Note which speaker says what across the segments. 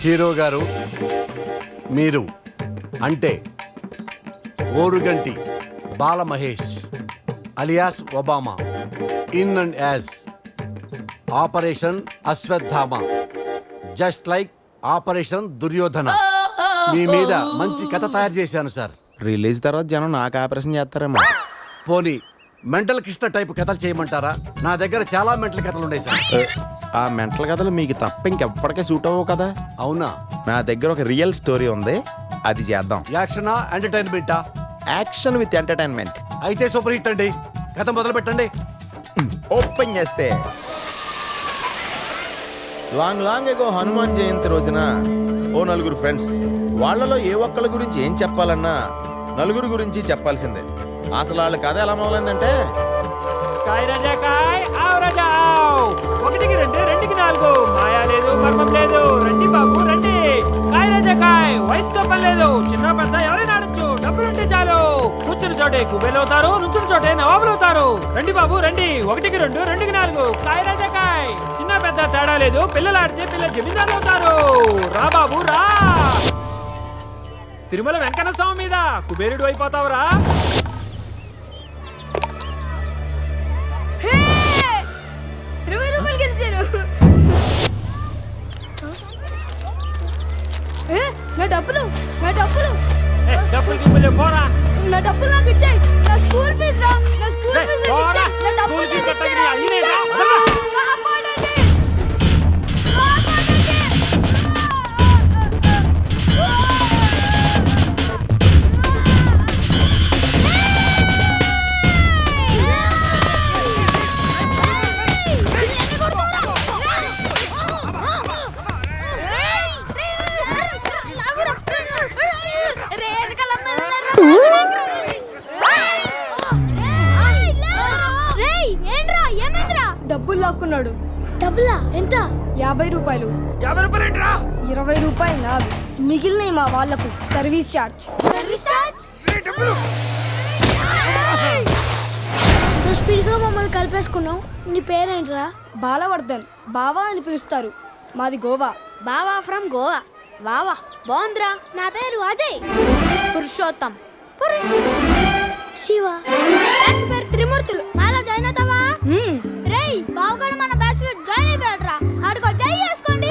Speaker 1: Hero గారు మీరు అంటే Oruganti Bala Mahesh alias Obama in and as operation Ashwatthama just like operation Duryodhana మీ మీద మంచి కథ తయారు చేశాను సార్.
Speaker 2: రిలీజ్ తర్వాత జనం నాకు ఆపరేషన్ చేస్తారేమో.
Speaker 1: పోనీ మెంటల్ కృష్ణ టైప్ కథలు చేయమంటారా? నా దగ్గర చాలా మెంటల్ కథలు ఉన్నాయి సార్.
Speaker 2: ఆ మెంటల్ కథలు మీకు తప్ప ఇంకెప్పటికే సూట్ అవ్వవు కదా.
Speaker 1: అవునా?
Speaker 2: నా దగ్గర ఒక రియల్ స్టోరీ ఉంది, అది చేద్దాం.
Speaker 1: యాక్షనా ఎంటర్టైన్మెంటా?
Speaker 2: Action with entertainment.
Speaker 1: అయితే సూపర్ హిట్ అండి. కథ మొదలు పెట్టండి.
Speaker 2: ఓపెన్ చేస్తే లాంగ్ ఎగో హనుమాన్ జయంతి రోజున ఓ నలుగురు ఫ్రెండ్స్, వాళ్ళలో ఏ ఒక్కళ్ళ గురించి ఏం చెప్పాలన్నా నలుగురు గురించి చెప్పాల్సిందే. అసలు వాళ్ళ కథ ఎలా మొదలైందంటే,
Speaker 3: కాయ్ రాజా కాయ్, ఆవ్ రాజా ఆవ్, 1కి 2 2కి 4, మాయా లేదు మర్మం లేదు, రండి బాబు రండి. కాయ్ రాజా కాయ్, వయసుతో పని లేదు, చిన్న పెద్ద ఎవరైనా ఆడొచ్చు, డబ్బులుంటే చాలు. కూర్చుని చోటే కుబేలవుతారు, నుంచుని చోటే నవాబులవుతారు. రండి బాబు రండి, 1కి 2 2కి 4, కాయ్ రాజా కాయ్, చిన్న పెద్ద తేడా లేదు, పిల్లలు ఆడితే పిల్లలు జమీందారులు అవుతారు. రా బాబు రా, తిరుమల వెంకన్న స్వామి మీద కుబేరుడు అయిపోతావురా.
Speaker 4: నా డబ్బులు
Speaker 3: డబ్బులు గిబ్బులు పోరా.
Speaker 4: నా డబ్బులు నాకు ఇచ్చేయ్. నా స్కూల్ ఫీజు రా, నా స్కూల్ ఫీజు నాకు ఇచ్చేయ్. నా డబ్బులు నాకు ఇచ్చేయ్ రా. కాపాడండి, కాపాడండి. డబ్బులు లాక్కున్నాడు. డబ్బులా? ఎంత? 50 రూపాయలు.
Speaker 3: 50 రూపాయలు ఏంట్రా?
Speaker 4: 20 రూపాయలు నావి, మిగిలినవి మా వాళ్ళకు సర్వీస్ ఛార్జ్. Service charge?
Speaker 5: స్పీడ్గా మమ్మల్ని కలిపేసుకున్నావు. నీ పేరేంట్రా?
Speaker 4: బాలవర్ధన్. బావా అని పిలుస్తారు. మాది గోవా.
Speaker 5: బావా ఫ్రమ్ గోవా. వావా బాగుందిరా. నా పేరు అజయ్. పురుషోత్తం. శివ. బ్యాచ్ పేరు త్రిమూర్తులు. నాలో జాయిన్ అవుతావా? రేయ్ బావగాడు మన బ్యాచ్ లో జాయిన్ అయిపోయాడురా. ఆడికో జై చేసుకోండి.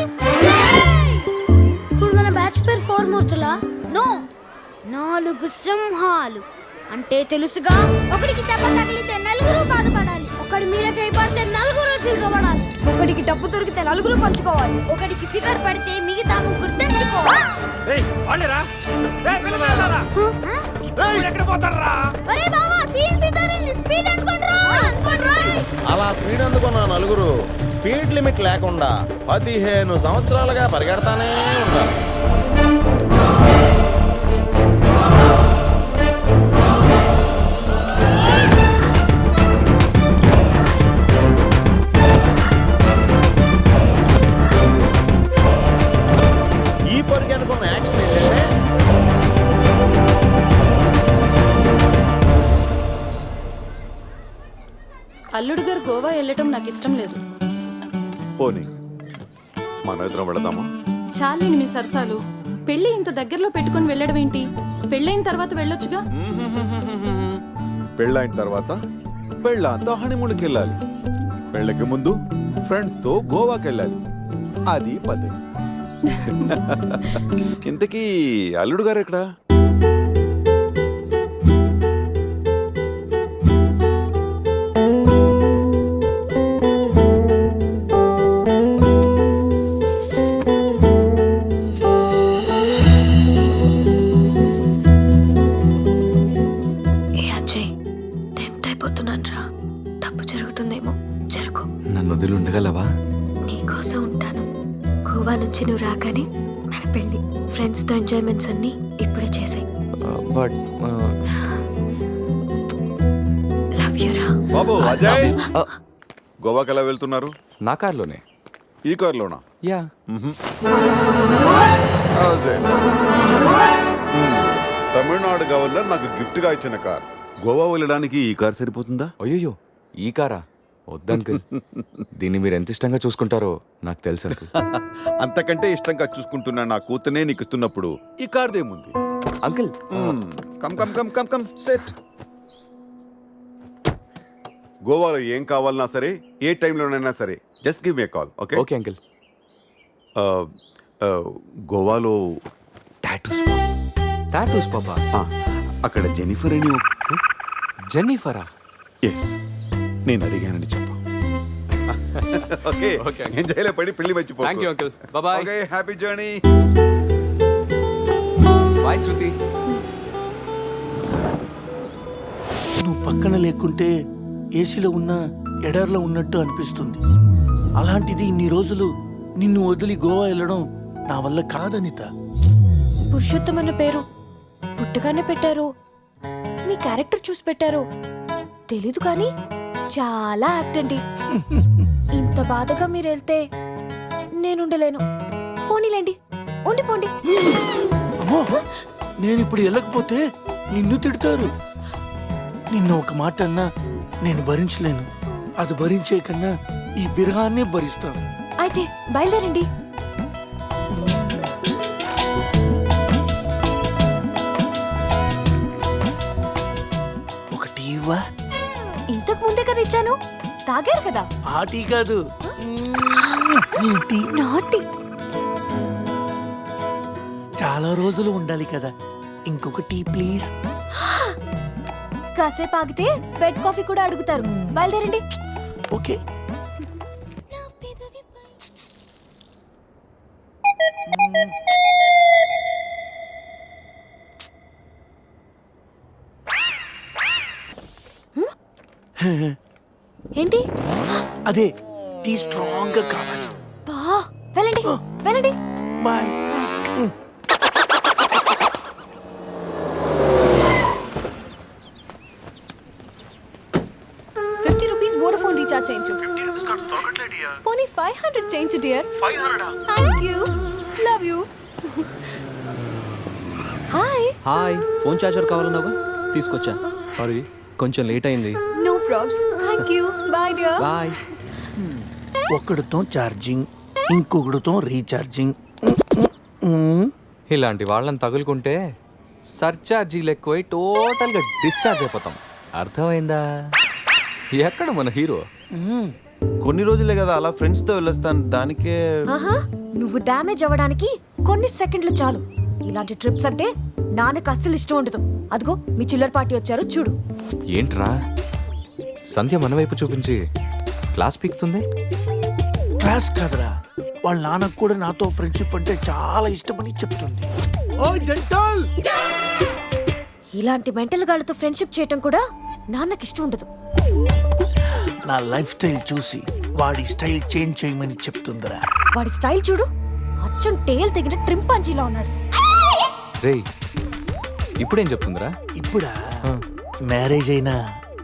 Speaker 5: ఇప్పుడు మన బ్యాచ్ పేరు 4 మూర్తులా? నో, 4 సింహాలు అంటే తెలుసుగా. ఒకడికి దెబ్బ తగిలితే నలుగురు బాధపడాలి. ఒకడి మీద చేయబడితే నలుగురు తిరగబడాలి.
Speaker 4: ఒకడికి డబ్బు దొరికితే నలుగురు పంచుకోవాలి.
Speaker 5: ఒకడికి ఫిగర్ పడితే మిగతా ముగ్గురు తెచ్చుకోవాలి.
Speaker 3: రేయ్ వాళ్ళేరా. రేయ్ పిల్లలారా. రేయ్ ఎక్కడ పోతారా?
Speaker 5: ఒరే బావా సీన్ సితారింది. స్పీడ్ అనుకోండ్రా. అనుకోండ్రా.
Speaker 2: అలా స్పీడ్ అందుకున్న నలుగురు స్పీడ్ లిమిట్ లేకుండా 15 సంవత్సరాలుగా పరిగెడతానే ఉన్నారు. ఈ పరిగె అనుకున్న యాక్షన్ ఏంటంటే,
Speaker 6: అల్లుడు గారు గోవా వెళ్ళటం నాకు ఇష్టం లేదు.
Speaker 7: పోనీ మన ఇద్దరం వెళదామా?
Speaker 6: చాలేండి మీ సరసాలు. పెళ్లి ఇంత దగ్గరలో పెట్టుకొని వెళ్ళడం ఏంటి? పెళ్ళైన తర్వాత వెళ్ళొచ్చుగా.
Speaker 7: పెళ్ళైన తర్వాత పెళ్ళంతా హనీమూన్కి వెళ్ళాలి. పెళ్ళకి ముందు ఫ్రెండ్స్ తో గోవాకి వెళ్ళాలి. అది పద్ధతి. ఇంతకీ అల్లుడు గారు ఎక్కడా?
Speaker 8: నన్ను వదిలి ఉండగలవా?
Speaker 5: నీకోసం ఉంటాను. గోవా నుంచి నువ్వు రాగానే మన పెళ్లి. ఫ్రెండ్స్ తో ఎంజాయ్మెంట్స్ అన్ని ఇప్పుడే చేసాయి.
Speaker 8: బట్
Speaker 5: లవ్ యు రా.
Speaker 7: బాబు అజయ్, గోవాకి ఎలా వెళ్తున్నారు?
Speaker 8: నా కార్లోనే.
Speaker 7: ఈ కార్లోనా?
Speaker 8: యా.
Speaker 7: తమిళనాడు గవర్నర్ నాకు గిఫ్ట్ గా ఇచ్చిన కార్. గోవా వెళ్ళడానికి ఈ కార్ సరిపోతుందా?
Speaker 8: అయ్యో ఈ కారా? వద్దు అంకుల్. దీన్ని మీరు ఎంత ఇష్టంగా చూసుకుంటారో నాకు తెలుసు అంకుల్.
Speaker 7: అంతకంటే ఇష్టంగా చూసుకుంటున్నా నా కూతునే నీకు ఇస్తున్నప్పుడు ఈ కార్దేముంది.
Speaker 8: Uncle
Speaker 7: come come come come come set. గోవాలో ఏం కావాలన్నా సరే, ఏ టైంలోనైనా సరే, just give me call. Okay
Speaker 8: okay uncle.
Speaker 7: గోవాలో టాటూస్.
Speaker 8: టాటూస్ పాపా.
Speaker 7: అక్కడ జెనిఫర్ అని
Speaker 8: జెన్నిఫరా?
Speaker 7: ఎస్, నేను అడిగానని చెప్పు. Okay
Speaker 8: Okay, uncle.
Speaker 7: ఎంజాయ్లో పడి పెళ్లి మర్చిపో.
Speaker 8: Thank you uncle. Bye.
Speaker 7: Okay, happy journey.
Speaker 8: Bye Shruti.
Speaker 9: నువ్వు పక్కన లేకుంటే ఏసీలో ఉన్న ఎడార్లో ఉన్నట్టు అనిపిస్తుంది. అలాంటిది ఇన్ని రోజులు నిన్ను వదిలి గోవా వెళ్ళడం నా వల్ల కాదనిత.
Speaker 10: పురుషోత్తం అన్న పేరు పుట్టగానే పెట్టారు, మీ క్యారెక్టర్ చూసి పెట్టారు తెలీదు కానీ చాలా యాక్ట్ అండి. ఇంత బాధగా మీరు వెళ్తే నేనుండలేను. పోనీలేండి, ఉండిపోండి.
Speaker 9: అమ్మో, నేను ఇప్పుడు వెళ్ళకపోతే నిన్ను తిడతారు. నిన్ను ఒక మాట అన్నా నేను భరించలేను. అది భరించే కన్నా ఈ బిరహాన్నే భరిస్తాను.
Speaker 10: అయితే బయలుదేరండి.
Speaker 9: ఒకటి ఇవ్వా?
Speaker 10: ఇంతకు ముందే కదా ఇచ్చాను, తాగారు కదా.
Speaker 9: ఆ టీ కాదు, ఈ టీ.
Speaker 10: నాటి
Speaker 9: చాలా రోజులు ఉండాలి కదా, ఇంకొక టీ ప్లీజ్.
Speaker 10: కాసేపు ఆగితే బెడ్ కాఫీ కూడా అడుగుతారు. బయలుదేరండి.
Speaker 9: ఓకే.
Speaker 10: ఏంటి?
Speaker 9: అదే టీ స్ట్రాంగ్ గా కావాలి.
Speaker 10: బా, వెళ్ళండి వెళ్ళండి.
Speaker 9: బాయ్.
Speaker 10: 50 రూపీస్ వోడాఫోన్ రీఛార్జ్ చేయించు. పోనీ 500 చేయించు dear. 500. Thank you, love you. Hi.
Speaker 3: Hi, phone charger కావాలన్నావా? తీసుకొచ్చా. సారీ, కొంచెం లేట్ అయింది.
Speaker 10: No probs. Thank you. Bye dear.
Speaker 3: Bye.
Speaker 9: ఒకడితో ఛార్జింగ్, ఇంకొకడితో రీఛార్జింగ్.
Speaker 8: ఇలాంటి వాళ్ళని తగులుకుంటే సర్చార్జీలు ఎక్కువై టోటల్గా డిశ్చార్జ్ అయిపోతాం. అర్థమైందా? ఎక్కడ మన హీరో?
Speaker 2: కొన్ని రోజులే కదా అలా ఫ్రెండ్స్ తో వెళ్ళొస్తాను, దానికే.
Speaker 10: ఆహా, నువ్వు డ్యామేజ్ అవ్వడానికి కొన్ని సెకండ్లు చాలు. ఇలాంటి ట్రిప్స్ అంటే నాన్నకు అస్సలు ఇష్టం ఉండదు. అదిగో మీ చిల్లర పార్టీ వచ్చారు చూడు.
Speaker 8: ఏంట్రా సంధ్య మన వైపు చూపించి క్లాస్ పీకుతుంది?
Speaker 9: క్లాస్ కాదురా, వాళ్ళ నాన్నకు కూడా నాతో ఫ్రెండ్షిప్ అంటే చాలా ఇష్టమని చెప్తుంది.
Speaker 10: ఇలాంటి మెంటల్ గాళ్ళతో ఫ్రెండ్షిప్ చేయటం కూడా నాన్నకి ఇష్టం ఉండదు.
Speaker 9: నా లైఫ్ స్టైల్ చూసి వాడి స్టైల్ చేంజ్ చేయమని చెప్తుందిరా.
Speaker 10: వాడి స్టైల్ చూడు, అచ్చం టేల్ తెగిన ట్రింపాంజీలా ఉన్నాడు.
Speaker 8: రేయ్, ఇప్పుడేం చెప్తుందిరా?
Speaker 9: ఇప్పుడా? మ్యారేజ్ అయినా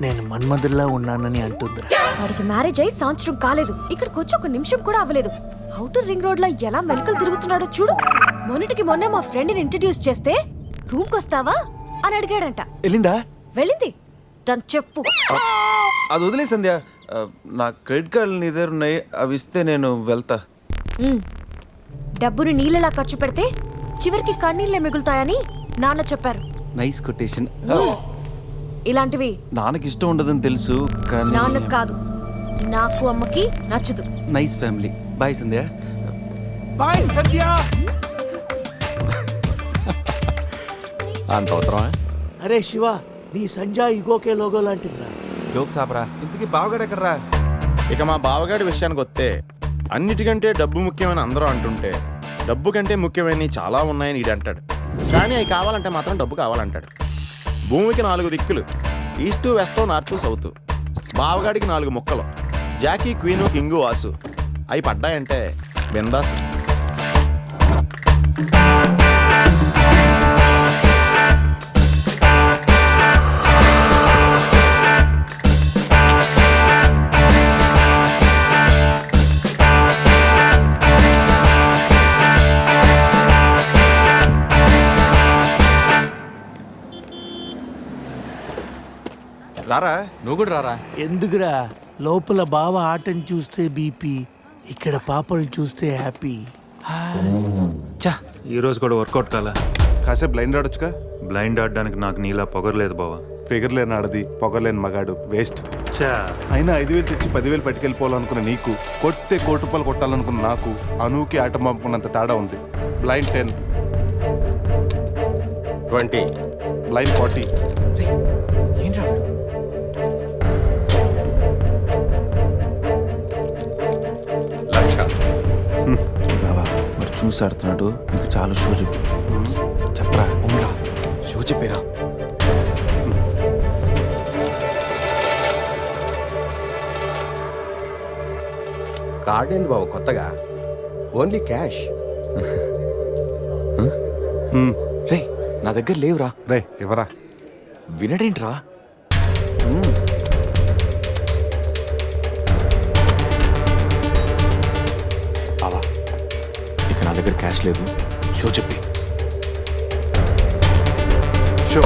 Speaker 9: నేను మన్మధుల్లా ఉన్నానని అంటుందిరా.
Speaker 10: వాడికి మ్యారేజ్ అయి సంవత్సరం కాలేదు, ఇక్కడికి వచ్చి ఒక నిమిషం కూడా అవ్వలేదు. అవుటర్ రింగ్ రోడ్ లో ఎలా మెలకలు తిరుగుతున్నాడో చూడు. మొన్నటికి మొన్న మా ఫ్రెండ్ ని ఇంట్రడ్యూస్ చేస్తే రూమ్ కొస్తావా అని అడిగాడంట.
Speaker 2: వెళ్ళిందా?
Speaker 10: వెళ్ళింది. దాని చెప్పు.
Speaker 2: అది వదిలే సంధ్య, నా క్రెడిట్ కార్డులు నీ దగ్గర ఉన్నాయి, అవి ఇస్తే నేను వెళ్తా.
Speaker 10: డబ్బును నీళ్ళలా ఖర్చు పెడితే చివరికి కన్నీళ్ళే మిగులుతాయని నాన్న చెప్పారు.
Speaker 2: Nice quotation.
Speaker 10: ఇలాంటివి
Speaker 2: నాన్నకి ఇష్టం ఉండదని తెలుసు కానీ.
Speaker 10: నాన్నకు కాదు, నాకు అమ్మకి నచ్చదు.
Speaker 2: Nice family. బాయ్ సంధ్య.
Speaker 9: బాయ్ సత్య.
Speaker 8: అంత అవసరమా?
Speaker 9: అరే శివ, నీ సంజా ఇగోకే లోగో లాంటిదిరా.
Speaker 2: జోక్స్ ఆపరా. ఇంతకీ బావగాడు ఎక్కడరా? ఇక మా బావగాడి విషయానికి వస్తే, అన్నిటికంటే డబ్బు ముఖ్యమని అందరూ అంటుంటే, డబ్బు కంటే ముఖ్యమైనవి చాలా ఉన్నాయని ఈడు అంటాడు. కానీ అవి కావాలంటే మాత్రం డబ్బు కావాలంటాడు. భూమికి 4 దిక్కులు, ఈస్టు వెస్ట్ నార్త్ సౌత్. బావగాడికి 4 ముక్కలు, జాకీ క్వీను కింగు వాసు. అవి పడ్డాయంటే బిందాస్. రారా.
Speaker 8: నువ్వు కూడా రారా.
Speaker 9: ఎందుకురా? లోపల బావ ఆటని చూస్తే బీపీ, ఇక్కడ పాపలు చూస్తే హ్యాపీ.
Speaker 8: చా
Speaker 11: ఈ రోజు కూడా వర్కౌట్ కాలా.
Speaker 7: కాసేపు బ్లైండ్ ఆడొచ్చుగా.
Speaker 11: బ్లైండ్ ఆడడానికి నాకు నీలా పొగరలేదు బావా.
Speaker 7: ఫిగర్ లేని ఆడది, పొగలేని మగాడు వేస్ట్.
Speaker 11: చా
Speaker 7: అయినా 5,000 తెచ్చి 10,000 పట్టుకెళ్ళిపోవాలనుకున్న నీకు, కొట్టే కోటి రూపాయలు కొట్టాలనుకున్న నాకు అనూకి ఆట పంపుకున్నంత తేడా ఉంది. బ్లైండ్ 10,
Speaker 2: 20.
Speaker 7: బ్లైండ్ 40.
Speaker 8: ఏంట్రా
Speaker 2: లక్ష.
Speaker 7: బాబా మరి చూసి ఆడుతున్నాడు, ఇంకా చాలా షో చెప్పు.
Speaker 8: చెప్పరా ఉండరా షో చెప్పేరా.
Speaker 2: కార్డ్ ఏంది బాబు కొత్తగా? Only cash.
Speaker 8: రే నా దగ్గర లేవురా.
Speaker 7: రే ఎవరా?
Speaker 8: వినడేంట్రా? బావా ఇక నా దగ్గర క్యాష్ లేదు, షో చెప్పి.
Speaker 7: షో.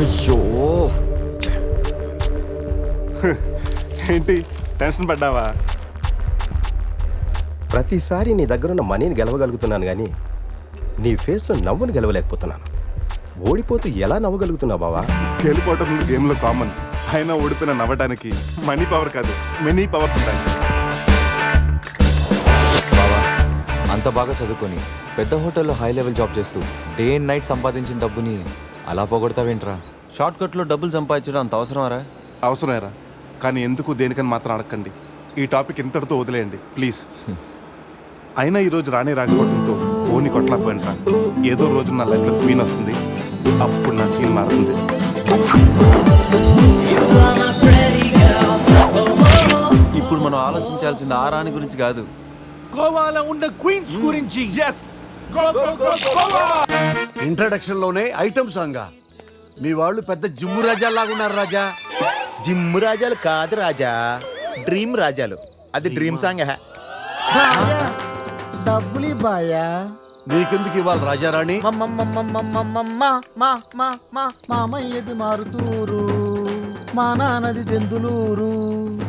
Speaker 8: అయ్యో
Speaker 7: ఏంటి టెన్షన్ పడ్డావా?
Speaker 2: ప్రతిసారి నీ దగ్గరున్న మనీని గెలవగలుగుతున్నాను కానీ నీ ఫేస్లో నవ్వును గెలవలేకపోతున్నాను. ఓడిపోతూ ఎలా నవ్వగలుగుతున్నావు బావా?
Speaker 7: గెలిపోవటం గేమ్లో కామన్. అయినా ఓడిపోయిన నవ్వడానికి మనీ పవర్ కాదు, మెనీ పవర్స్ ఉంటాయి.
Speaker 8: బావా అంత బాగా చదువుకొని పెద్ద హోటల్లో హై లెవెల్ జాబ్ చేస్తూ డే అండ్ నైట్ సంపాదించిన డబ్బుని అలా పోగొడతావేంట్రా?
Speaker 12: షార్ట్ కట్లో డబ్బులు సంపాదించడం అంత అవసరమారా?
Speaker 7: అవసరమేరా, కానీ ఎందుకు దేనికని మాత్రం అడగండి. ఈ టాపిక్ ఇంతటితో వదిలేయండి ప్లీజ్. అయినా ఈరోజు రానే రాకపోవడంతో ఓని కొట్టలేకపోయినరా. ఏదో రోజు నా లైఫ్లో క్వీన్ వస్తుంది, అప్పుడు నా సీన్ మారుతుంది.
Speaker 12: ఇప్పుడు మనం ఆలోచించాల్సింది ఆ రాణి గురించి కాదు,
Speaker 9: గోవాలో ఉన్న క్వీన్స్ గురించి.
Speaker 1: ఇంట్రడక్షన్ లోనే ఐటమ్ సాంగ్. మీ వాళ్ళు పెద్ద జిమ్ము రాజాలాగా ఉన్నారు రాజా.
Speaker 2: జిమ్ రాజాలు కాదు రాజా, డ్రీమ్ రాజాలు. అది డ్రీమ్ సాంగ్.
Speaker 13: డబ్బులి బాయా.
Speaker 1: నీకెందుకు ఇవ్వాలి రాజారాణి?
Speaker 13: మామయ్యది మారుతూరు, మా నాన్నది దెందులూరు.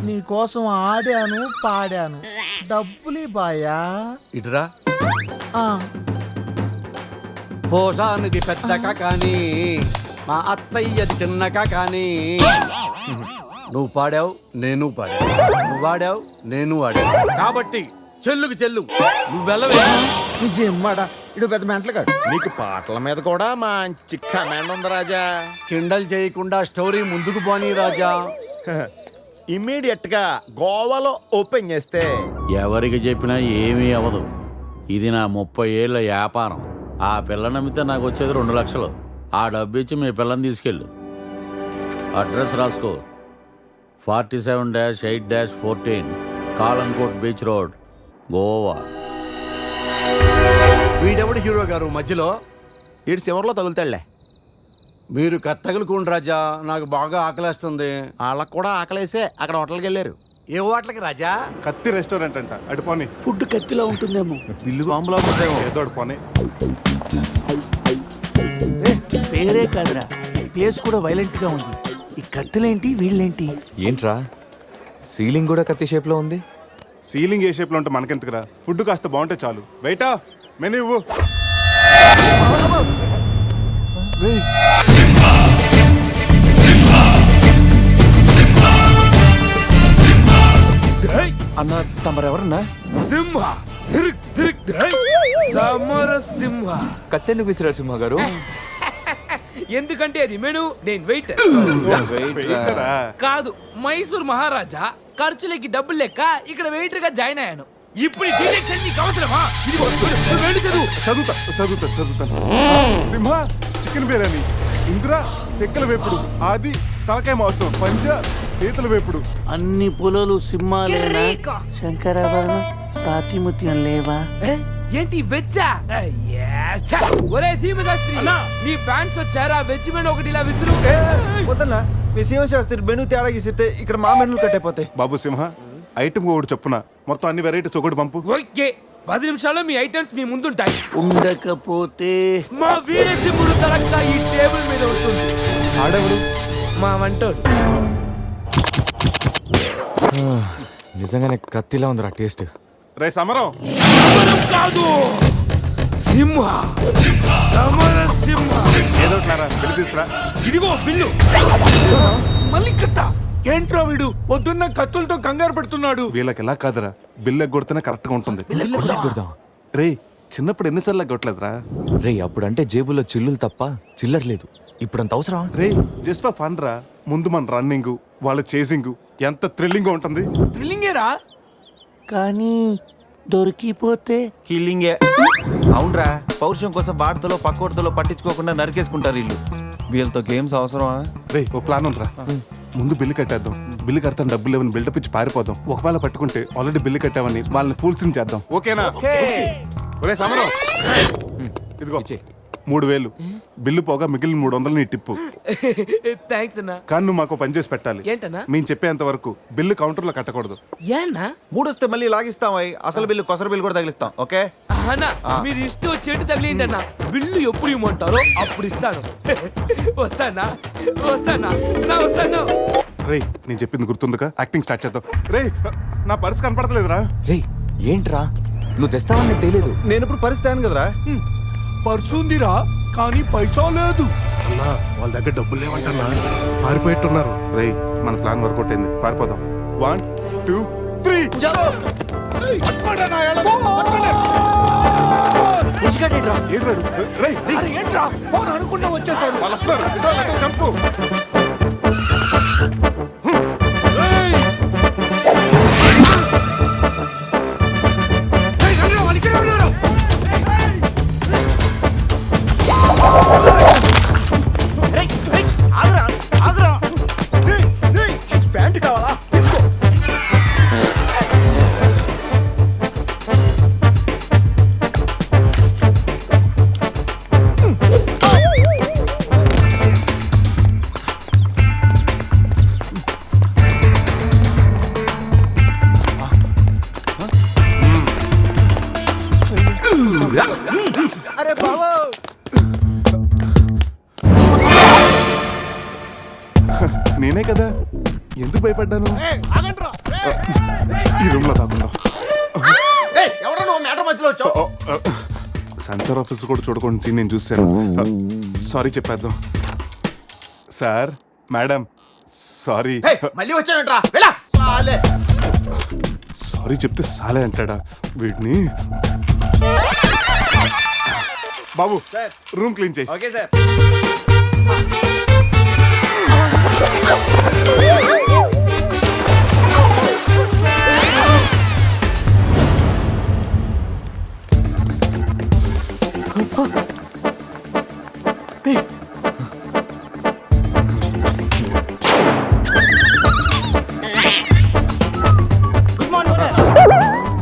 Speaker 13: నీ కోసం ఆడాను పాడాను, డబ్బులి బాయా.
Speaker 1: ఇటురా.
Speaker 13: ఆ,
Speaker 1: పోసానిది పెద్దక కానీ మా అత్తయ్యది చిన్నక కానీ. నువ్వు పాడావు నేను పాడావు, నువ్వు వాడావు నేను వాడావు, కాబట్టి చెల్లుకు చెల్లు. నువ్వు వెళ్ళవే.
Speaker 13: నిజమ్మడా ఇడు పెద్ద మెంటలు కాడు.
Speaker 2: నీకు పాటల మీద కూడా మంచి కమాండ్ ఉంది రాజా.
Speaker 1: కిండల్ చేయకుండా స్టోరీ ముందుకు పోనీ రాజా.
Speaker 2: ఇమ్మీడియట్ గా గోవాలో ఓపెన్ చేస్తే
Speaker 14: ఎవరికి చెప్పినా ఏమీ అవ్వదు. ఇది నా 30 ఏళ్ళ వ్యాపారం. ఆ పిల్ల నమ్మితే నాకు వచ్చేది 2 లక్షలు. ఆ డబ్బు ఇచ్చి మీ పిల్లని తీసుకెళ్ళు. అడ్రస్ రాసుకో. 47-8-14 కాలంకోట్ బీచ్ రోడ్, గోవా.
Speaker 1: వీడెవడు హీరో గారు మధ్యలో?
Speaker 2: ఇటు చివరిలో తగులుతాడులే.
Speaker 1: మీరు కత్తగులుకోండి రాజా, నాకు బాగా ఆకలేస్తుంది.
Speaker 2: వాళ్ళకు కూడా ఆకలేసే అక్కడ హోటల్కి వెళ్ళారు.
Speaker 1: ఏ హోటల్కి రాజా?
Speaker 7: కత్తి రెస్టారెంట్ అంట, అడుపోని.
Speaker 9: ఫుడ్ కత్తిలా ఉంటుందేమో.
Speaker 7: బిల్లు బాంబులా ఉంటుందేమో. ఏదో అడుపోని.
Speaker 9: పేరే కాదురా, ప్లేస్ కూడా వైలెంట్ గా ఉంది. ఈ కత్తులేంటి వీళ్ళేంటి?
Speaker 8: ఏంట్రా సీలింగ్ కూడా కత్తి షేప్ లో ఉంది?
Speaker 7: సీలింగ్ ఏ షేప్ లో ఉంటే మనకెందుకురా, ఫుడ్ కాస్త బాగుంటే చాలు. వెయిటా మెనూ ఇవ్వు.
Speaker 12: అన్న తమరెవరన్నా?
Speaker 3: సింహ సిరిక్ సిరిక్ సమర సింహ.
Speaker 8: కత్తెందుకు విసిరారు సింహ గారు?
Speaker 3: ఎందుకంటే అది మెను, నేను వెయిటర్
Speaker 7: వెయిటరా?
Speaker 3: కాదు, మైసూర్ మహారాజా ఖర్చులకి డబ్బులు లెక్క ఇక్కడ వెయిటర్ గా జాయిన్ అయ్యాను. ఇప్పుడు ఈ డిటెక్షన్ నీకు అవసరమా? ఇదిగో, నువ్వు వెళ్ళి చదువు.
Speaker 7: చదువుతాను. సింహ చికెన్ బిర్యానీ, ఇంద్ర తెక్కల వేపుడు, ఆది తలకాయ మాంసం, పంజ పీతల వేపుడు.
Speaker 9: అన్ని పొలాలు సింహాలేనా?
Speaker 3: కిరీకా.
Speaker 9: శంకరాభరణం తాతిముత్యం లేవా?
Speaker 3: ఏంటి వెజ్జా? ఒరే సీమశాస్త్రి, నీ ఫ్యాన్స్ వచ్చారా? వెజ్ మెను ఒకటి ఇలా విసురు.
Speaker 12: వద్దన్నా మీ శివశాస్త్రి మెను తేడా గీసితే ఇక్కడ మా మెనూలు కట్టయిపోతాయి.
Speaker 7: బాబు సింహ ఐటమ్ ఒకటి చెప్పున మొత్తం అన్ని వెరైటీస్ ఒకటి పంపు.
Speaker 3: ఓకే, 10 నిమిషాల్లో మీ ఐటమ్స్ మీ ముందుంటాయి.
Speaker 9: ఉండకపోతే
Speaker 3: మా వీరసింహుడు తలక్క ఈ టేబుల్ మీద ఉంటుంది.
Speaker 12: ఆడవుడు
Speaker 3: మా వంటోడు.
Speaker 8: నిజంగానే కత్తిలా ఉందిరా టేస్ట్.
Speaker 7: రే సమరం,
Speaker 3: సమరం కాదు, సింహ. సమర సింహ.
Speaker 7: ఏదో బిల్లు తీసుకురా.
Speaker 3: ఇదిగో బిల్లు.
Speaker 9: మళ్ళీ కట్ట. ఏంట్రా వీడు పొద్దున్న కత్తులతో కంగారు పెడుతున్నాడు.
Speaker 7: వీళ్ళకి ఎలా కాదురా, బిల్లు ఎగ్గొడితేనే కరెక్ట్ గా ఉంటుంది. రే చిన్నప్పుడు ఎన్నిసార్లు ఎగ్గొట్టలేదురా?
Speaker 8: రే అప్పుడంటే జేబులో చిల్లులు తప్ప చిల్లర లేదు. ఇప్పుడంత అవసరం?
Speaker 7: రే జస్ట్ ఫర్ ఫన్ రా. ముందు మన రన్నింగ్, వాళ్ళ చేసింగ్ ఎంత థ్రిల్లింగ్ గా ఉంటుంది.
Speaker 3: థ్రిల్లింగేరా?
Speaker 9: కానీ దొరికిపోతే
Speaker 12: కిల్లింగే. అవునరా, పౌరుషం కోసం వార్తలో పక్కోడతలో పట్టించుకోకుండా నరికేసుకుంటారు వీళ్ళు. వీళ్ళతో గేమ్స్ అవసరమా?
Speaker 7: రే ఓ ప్లాన్ ఉందిరా. ముందు బిల్లు కట్టేద్దాం. బిల్లు కడతాను డబ్బులు లేవని బిల్డప్ ఇచ్చి పారిపోదాం. ఒకవేళ పట్టుకుంటే ఆల్రెడీ బిల్లు కట్టామని వాళ్ళని ఫూల్సింగ్ చేద్దాం. ఓకేనా? ఒరే సమరం, ఇదిగో 3000 బిల్లు పోగా మిగిలిన 300 నీ టిప్పు.
Speaker 3: థ్యాంక్స్ అన్నా.
Speaker 7: కానీ నువ్వు మాకు పని చేసి పెట్టాలి.
Speaker 3: ఏంటన్నా?
Speaker 7: మేము చెప్పేంత వరకు బిల్లు కౌంటర్ లో కట్టకూడదు.
Speaker 3: ఏనా?
Speaker 12: మూడొస్తే మళ్ళీ లాగిస్తాం. అసలు బిల్లు కొసర బిల్లు కూడా తగిలిస్తాం. ఓకే
Speaker 3: అన్నా, మీరు ఇష్టం వచ్చేట్టు తగిలిండి అన్న. బిల్లు ఎప్పుడు ఇమ్మంటారో అప్పుడు ఇస్తాను. వస్తానా? వస్తాను.
Speaker 7: రే నేను చెప్పింది గుర్తుందిగా? యాక్టింగ్ స్టార్ట్ చేద్దాం. రే నా పర్స్ కనపడతలేదురా.
Speaker 8: రే ఏంట్రా నువ్వు తెస్తావని తెలియదు.
Speaker 12: నేను ఇప్పుడు పరిస్థితి కదరా.
Speaker 9: పర్సుందిరా కానీ పైసా లేదు.
Speaker 7: వాళ్ళ దగ్గర డబ్బులు లేవంటన్నా, పారిపోయేట్టున్నారు. రే మన ప్లాన్ వర్కౌట్ అయింది, పారిపోదాం. 1 2 3
Speaker 9: ఏంట్రా ఫోన్ అనుకున్నా వచ్చేసాడు.
Speaker 7: వాళ్ళు వస్తున్నారు. ఇదో లేదో చంపు.
Speaker 12: ప్యాంట్ కావాలా? అరే బాబు,
Speaker 7: నేనే కదా, ఎందుకు భయపడ్డాను? ఈ రూమ్ లో కాకుండా
Speaker 13: ఎవరో నువ్వు మేడం మధ్యలో వచ్చావు.
Speaker 7: సెన్సార్ ఆఫీసర్ కూడా చూడకుండా నేను చూశాను. సారీ చెప్పేద్దాం. Sir madam sorry.
Speaker 13: మళ్ళీ వచ్చానంట్రా. వెళ్ళా సాలే.
Speaker 7: సారీ చెప్తే సాలే అంటాడా వీడిని? బాబు రూమ్ క్లీన్ చేయి.
Speaker 12: Okay sir.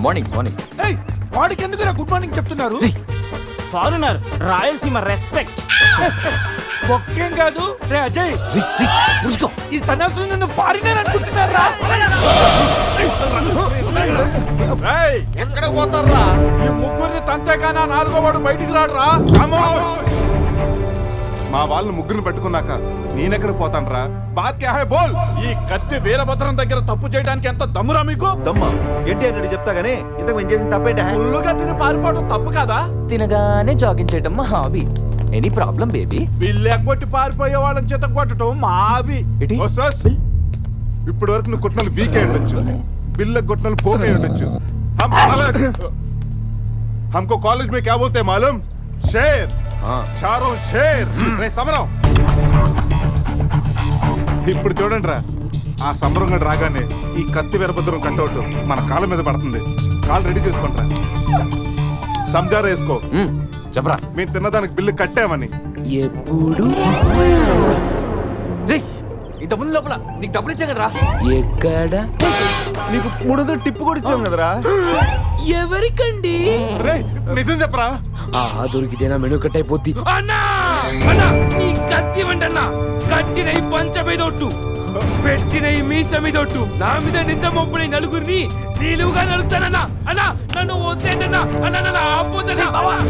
Speaker 8: మార్నింగ్
Speaker 9: వాడికి ఎందుకురా గుడ్ మార్నింగ్ చెప్తున్నారు?
Speaker 3: Foreigner, Rayalaseema respect.
Speaker 9: ఒక్కేం కాదు. రే అజయ్, ఈ సన్యాసులు నిన్ను ఫారినర్ అనుకుంటున్నారా?
Speaker 13: ఎక్కడ పోతారా?
Speaker 9: ఈ ముగ్గురిని తంతేగానా నాలుగో వాడు బయటికి రాడురా.
Speaker 7: మా వాళ్ళని ముగ్గురిని పెట్టుకున్నాక నేనెక్కడ పోతాను? బాత్ క్యా హై బోల్.
Speaker 9: ఈ కత్తి వీరభద్రం దగ్గర తప్పు చేయడానికి ఎంత దమ్మురా మీకు?
Speaker 12: దమ్మా ఎన్టీఆర్ రెడ్డి చెప్తా గానీ ఇంతకు మేము చేసిన తప్పేంటే?
Speaker 9: ఫుల్లుగా తిని పారిపోవడం తప్పు కాదా?
Speaker 8: తినగానే జాగింగ్ చేయడం మా hobby. Any problem baby?
Speaker 9: Bill ఎగ్గొట్టి పారిపోయే వాళ్ళని చేత కొట్టడం మా హాబీ.
Speaker 7: ఇప్పటి వరకు నువ్వు కొట్టినలు వీకే ఉండొచ్చు, బిల్ల కొట్టినలు పోకే ఉండొచ్చు. हमको कॉलेज में क्या बोलते हैं मालूम? शेर. चारों शेर. రే సమరం, ఇప్పుడు చూడండి రా, ఆ సమరం గడు రాగానే ఈ కత్తి వీరభద్రం కట్అవుట్ మన కాళ్ళ మీద పడుతుంది. కాల్ రెడీ చేసుకుంటా సంజారా వేసుకో.
Speaker 8: చెప్పరా.
Speaker 7: మేము తిన్నదానికి బిల్లు కట్టామని.
Speaker 9: ఎప్పుడు
Speaker 8: రే ఇంత ముందు లోపల నీకు డబ్బులు ఇచ్చా కదరా.
Speaker 9: ఎక్కడ
Speaker 12: నీకు 300 టిప్పు కూడా ఇచ్చాం కదరా.
Speaker 9: ఎవరికండి?
Speaker 7: రేయ్ నిజం చెప్పరా.
Speaker 9: ఆహా దొరికితేనా మెనూ కట్ అయిపోద్ది.
Speaker 3: అన్నా అన్నా నీ కత్తి వండన్నా కట్టిన ఈ పంచ మీదొట్టు పెట్టిన ఈ మీస మీదొట్టు నా మీద నింద మొప్పుని నలుగురిని నీలుగా నలుగుతానన్నా. అన్నా నన్ను వద్దేంటన్నా. అన్నా నన్ను ఆపోతన్నా.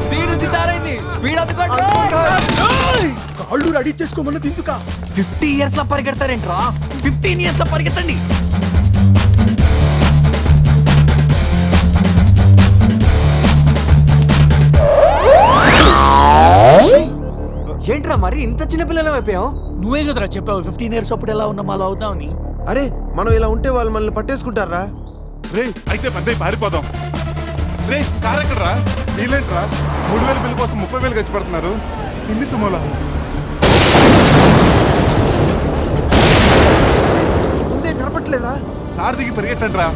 Speaker 8: సీరు సితారైంది. స్పీడ్ అందుకోండి.
Speaker 9: కాళ్ళు రెడీ చేసుకోమన్నది ఎందుక?
Speaker 8: 50 years లో పరిగెడతారేంట్రా. 15 years లో పరిగెత్తండి. ఏంట్రా మరి ఇంత చిన్న పిల్లలు అయిపోయావు?
Speaker 9: నువ్వే కదరా చెప్పావు 15 years అప్పుడు ఎలా ఉన్నాం అలా అవుతామని.
Speaker 12: అరే మనం ఇలా ఉంటే వాళ్ళు మనల్ని పట్టేసుకుంటారా?
Speaker 7: రే అయితే పెద్ద పారిపోదాం. రే కార్ ఎక్కడరా? వీలేంట్రా 3000 బిల్లు కోసం 30,000 ఖర్చు పెడుతున్నారు. ఇన్ని సుమోలా
Speaker 12: ముందే కనపట్లేదా?
Speaker 7: కార్ దిగి పరిగెట్టండి రా.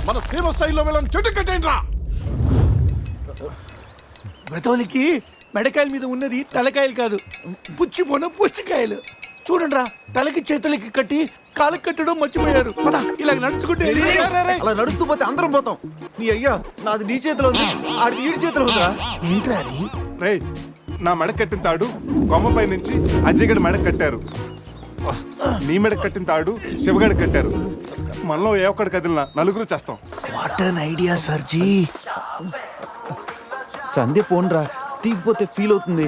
Speaker 7: మన సేవ స్టైల్లో వెళ్ళని చెట్టు కట్టేయండి రా.
Speaker 9: బ్రతోలికి మెడకాయల మీద ఉన్నది తలకాయలు కాదు, పుచ్చిపోన పుచ్చికాయలు. చూడండి రా, తలకి చేతులకి కట్టి కాళ్ళకి కట్టడం మర్చిపోయారు. పద ఇలాగ నడుచుకుంటే.
Speaker 12: అలా నడుస్తూ పోతే అందరం పోతాం. నీ అయ్యా నాది నీ చేతిలో ఉంది, ఆడిది ఈడి చేతిలో ఉందిరా.
Speaker 9: ఏంట్రా అది?
Speaker 7: రే నా మెడ కట్టిన తాడు కొమ్మపై నుంచి అజ్జగడి మెడ కట్టారు. నీ మెడ కట్టిన తాడు శివగడ కట్టారు. మనలో ఏ ఒక్కడి కదిలినా నలుగురు చేస్తాం.
Speaker 9: వాట్ అన్ ఐడియా సర్జీ.
Speaker 12: సంధ్య ఫోన్ రా, తీగిపోతే ఫీల్ అవుతుంది.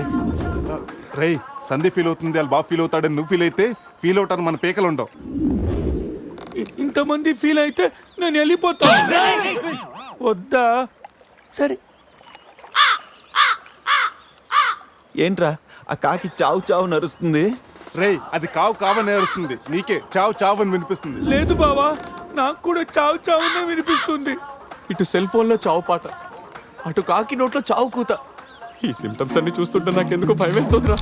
Speaker 7: రే సంధ్య ఫీల్ అవుతుంది, వాళ్ళు బాబు ఫీల్ అవుతాడని నువ్వు ఫీల్ అయితే ఫీల్ అవుతాను మన పేకలు ఉండవు.
Speaker 9: ఇంతమంది ఫీల్ అయితే నేను వెళ్ళిపోతాను. వద్దా? సరే.
Speaker 12: ఏంట్రా ఆ కాకి చావు చావు నరుస్తుంది?
Speaker 7: రే అది కావు కావని నేరుస్తుంది, నీకే చావు చావు అని వినిపిస్తుంది.
Speaker 9: లేదు బావా, నాకు కూడా చావు చావునే వినిపిస్తుంది.
Speaker 8: ఇటు సెల్ ఫోన్ లో చావు పాట, అటు కాకి నోట్లో చావు కూత. ఈ సిమ్టమ్స్ అన్ని చూస్తుంటే నాకెందుకో భయం వేస్తుందిరా.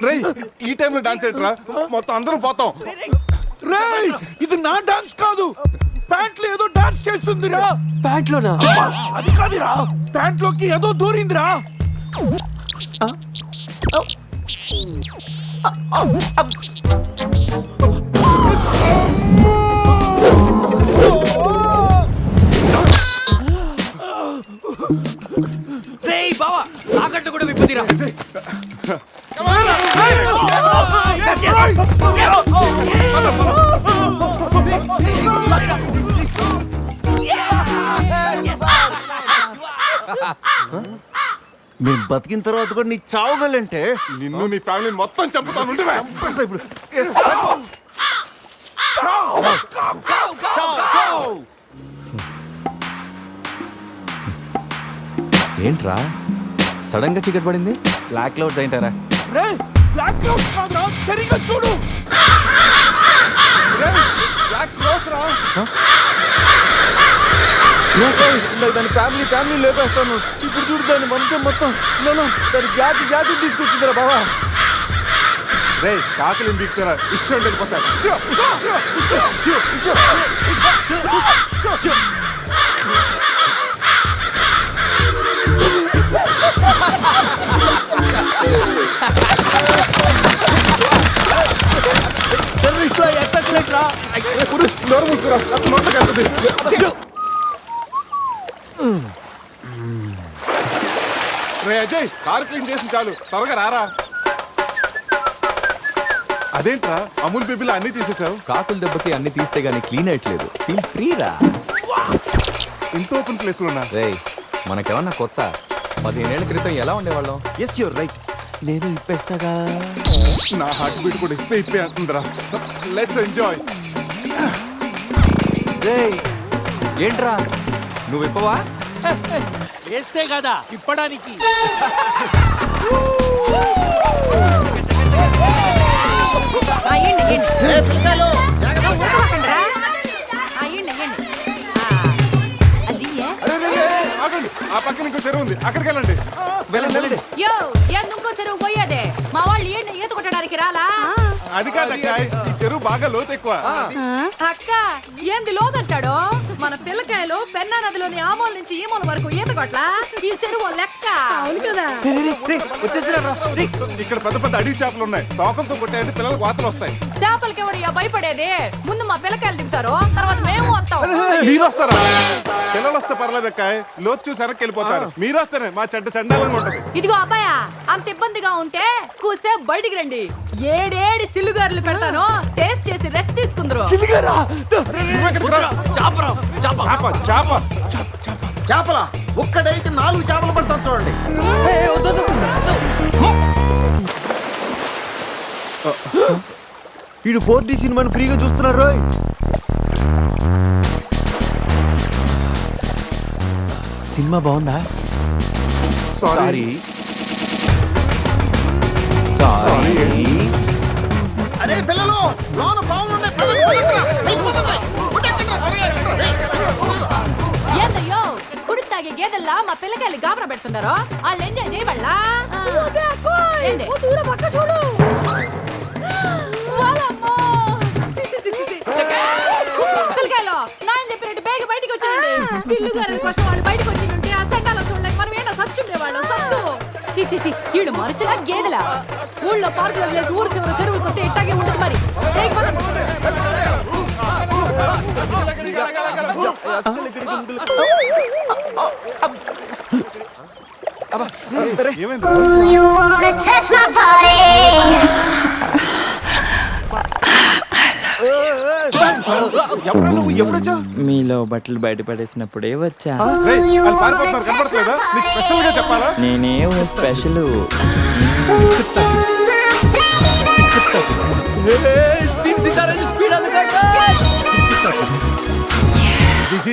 Speaker 7: రే ఈ టైంలో డాన్స్ ఏంట్రా, మొత్తం అందరం పోతాం.
Speaker 9: రేయ్ ఇది నా డాన్స్ కాదు, ప్యాంట్లో ఏదో డాన్స్ చేస్తుందిరా.
Speaker 8: ప్యాంట్లోనా?
Speaker 9: అది కాదురా, ప్యాంట్లోకి ఏదో దూరిందిరా.
Speaker 3: రేయ్ బావా తాకట్టు కూడా విప్పుదిరా.
Speaker 12: మేము బతికిన తర్వాత కూడా నీ చావుగలంటే
Speaker 7: నిన్ను నీ ఫ్యామిలీని మొత్తం చంపుతాను.
Speaker 12: ఇప్పుడు
Speaker 8: ఏంట్రా సడన్ గా చీకటి పడింది?
Speaker 12: బ్లాక్ క్లౌడ్స్ ఏంటారా?
Speaker 9: రేయ్ బ్లాక్ క్లౌడ్స్ కాదురా, సరిగ్గా చూడు.
Speaker 12: దాని ఫ్యామిలీ లేపేస్తాను. ఇప్పుడు చూడు దాని మంచం మొత్తం దాని జాతి తీసుకొచ్చిందిరా బావా.
Speaker 7: రే కాకలిని బీక్తారా ఇష్టం వెళ్ళిపోతారు. రే అజయ్, కారు క్లీన్ చేసి చాలు, త్వరగా రారా. అదేంట్రా అమూల్ బేబీలో అన్ని తీసేసావు?
Speaker 8: కాకుల దెబ్బకి అన్ని తీస్తే గానీ క్లీన్ అయ్యట్లేదు. ఫీల్ ఫ్రీ రా.
Speaker 7: ఇంత ఓపెన్ ప్లేస్ ఉన్నా.
Speaker 8: రే మనకేమన్నా కొత్త? 15 ఏళ్ల క్రితం ఎలా ఉండేవాళ్ళం?
Speaker 12: Yes you're right. నేను ఇప్పేస్తాగా.
Speaker 7: నా హార్ట్ బీట్ కూడా ఇప్పే అంటుందిరా. Let's enjoy.
Speaker 8: రే ఏంట్రా నువ్వు ఇప్పవా?
Speaker 3: వేస్తే కదా ఇప్పడానికి.
Speaker 7: ఆగండి, ఆ పక్కన ఇంకో చెరువు ఉంది, అక్కడికి వెళ్ళండి.
Speaker 6: యో ఎందుకో చెరువు పోయేదే? మా వాళ్ళు ఏంటి ఈత కొట్టడానికి రాలా?
Speaker 7: అది కాదక్క, ఈ చెరువు బాగా లోతు ఎక్కువ.
Speaker 6: అక్క ఏంది లోదంటాడు? మన పిల్లకాయలు పెన్నా నదిలోని ఆ మూల నుంచి ఈ మూల వరకు ఈత కొట్లా? ఈ చెరువు లెక్క. అవును కదా.
Speaker 7: ఇక్కడ పెద్ద పెద్ద అడవి చేపలు ఉన్నాయి, తోకంతో కొట్టాయంటే పిల్లలకు వాతలు వస్తాయి.
Speaker 6: చేపలకి ఎవడు భయపడేది? ముందు మా పిల్లకాయలు దిగుతారు, తర్వాత మేము వస్తాం.
Speaker 7: మీరు వస్తారా? పిల్లలు వస్తే పర్లేదక్క, లోతు చూసి వెనక్కి వెళ్ళిపోతారు. మీరు వస్తేనే మా చెడ్డ చండాలంగా ఉంటది.
Speaker 6: ఇదిగో అబ్బాయా, అంత ఇబ్బందిగా ఉంటే కూసే బయటికి రండి. ఏడేడి సిల్లుగారులు పెడతాను, టేస్ట్ చేసి రెస్ట్ తీసుకుందరు.
Speaker 13: చేపల ఒక్కడైతే 4 చేపలు పడతాను చూడండి.
Speaker 12: వీడు 4D సినిమాని ఫ్రీగా చూస్తున్నారు. సినిమా బాగుందా?
Speaker 7: సారీ.
Speaker 13: అరే పిల్లలు, లోన బాగుండే
Speaker 6: ఏందయ్యో కుడి తాగే గేదెల్లా మా పిల్లకాయలు గాబరా పెడుతున్నారో? వాళ్ళు ఎంజాయ్ చేయబడలా? ఏంది? వాళ్ళమ్మో! పిల్లకాయలు నాయన చెప్పినట్టు బేగ బయటికి వచ్చేయండి. సిల్లుగారుల కోసం వాళ్ళు బయటకు వచ్చింటే ఆ సండాలో చూడలేక మనం ఏంటో సచ్చుండే వాళ్ళం సత్తు. చీచి వీళ్ళు మనుషులా గేదెలా? ఊళ్ళో పార్కులు వదిలేసి ఊరు చివరి చెరువులు కొత్త ఇట్టాగే ఉంటుంది మరి.
Speaker 15: మీలో బట్టలు బయట పడేసినప్పుడే వచ్చా. నేనే స్పెషల్.
Speaker 8: స్పీడ్